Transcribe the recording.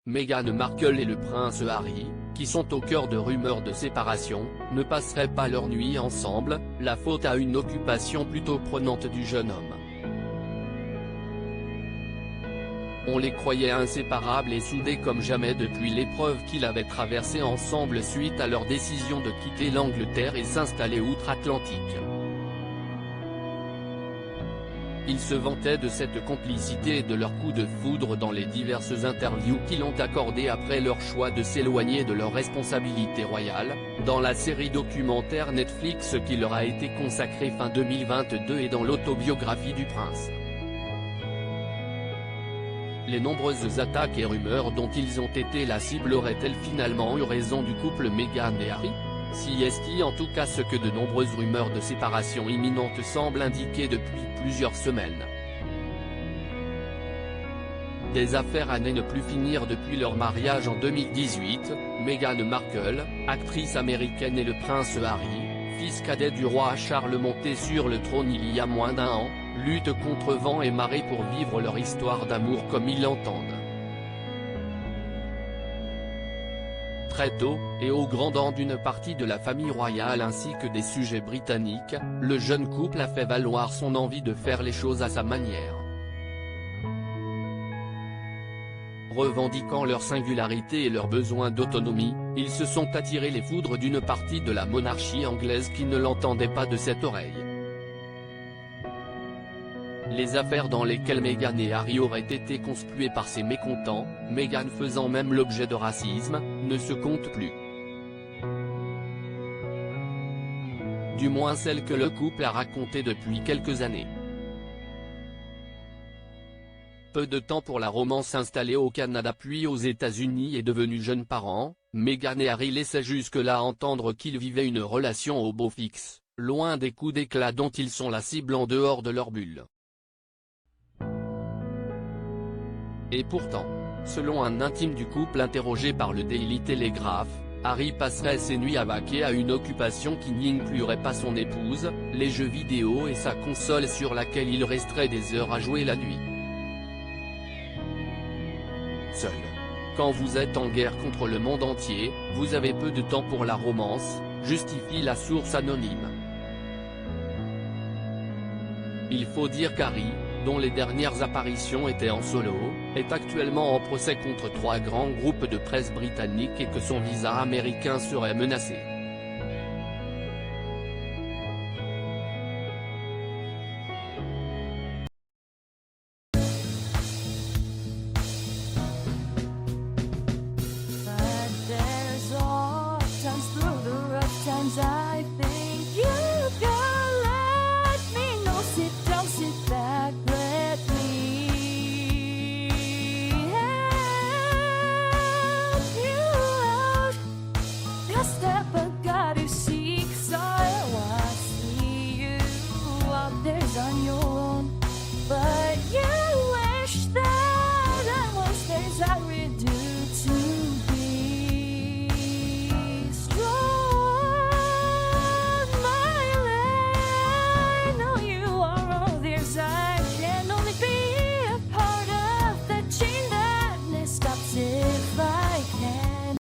Meghan Markle et le prince Harry, qui sont au cœur de rumeurs de séparation, ne passeraient pas leur nuit ensemble, la faute à une occupation plutôt prenante du jeune homme. On les croyait inséparables et soudés comme jamais depuis l'épreuve qu'ils avaient traversée ensemble suite à leur décision de quitter l'Angleterre et s'installer outre-Atlantique. Ils se vantaient de cette complicité et de leur coup de foudre dans les diverses interviews qu'ils ont accordées après leur choix de s'éloigner de leurs responsabilités royales, dans la série documentaire Netflix qui leur a été consacrée fin 2022 et dans l'autobiographie du prince. Les nombreuses attaques et rumeurs dont ils ont été la cible auraient-elles finalement eu raison du couple Meghan et Harry? Si est en tout cas ce que de nombreuses rumeurs de séparation imminente semblent indiquer depuis plusieurs semaines. Des affaires à ne plus finir depuis leur mariage en 2018, Meghan Markle, actrice américaine et le prince Harry, fils cadet du roi Charles monté sur le trône il y a moins d'1 an, luttent contre vent et marée pour vivre leur histoire d'amour comme ils l'entendent. Très tôt, et au grand dam d'une partie de la famille royale ainsi que des sujets britanniques, le jeune couple a fait valoir son envie de faire les choses à sa manière. Revendiquant leur singularité et leur besoin d'autonomie, ils se sont attirés les foudres d'une partie de la monarchie anglaise qui ne l'entendait pas de cette oreille. Les affaires dans lesquelles Meghan et Harry auraient été conspués par ces mécontents, Meghan faisant même l'objet de racisme, ne se comptent plus. Du moins celles que le couple a racontées depuis quelques années. Peu de temps pour la romance installée au Canada puis aux États-Unis et devenus jeunes parents, Meghan et Harry laissaient jusque-là entendre qu'ils vivaient une relation au beau fixe, loin des coups d'éclat dont ils sont la cible en dehors de leur bulle. Et pourtant, selon un intime du couple interrogé par le Daily Telegraph, Harry passerait ses nuits à vaquer à une occupation qui n'inclurait pas son épouse, les jeux vidéo et sa console sur laquelle il resterait des heures à jouer la nuit. Seul. Quand vous êtes en guerre contre le monde entier, vous avez peu de temps pour la romance, justifie la source anonyme. Il faut dire qu'Harry, dont les dernières apparitions étaient en solo, est actuellement en procès contre 3 grands groupes de presse britanniques et que son visa américain serait menacé. Step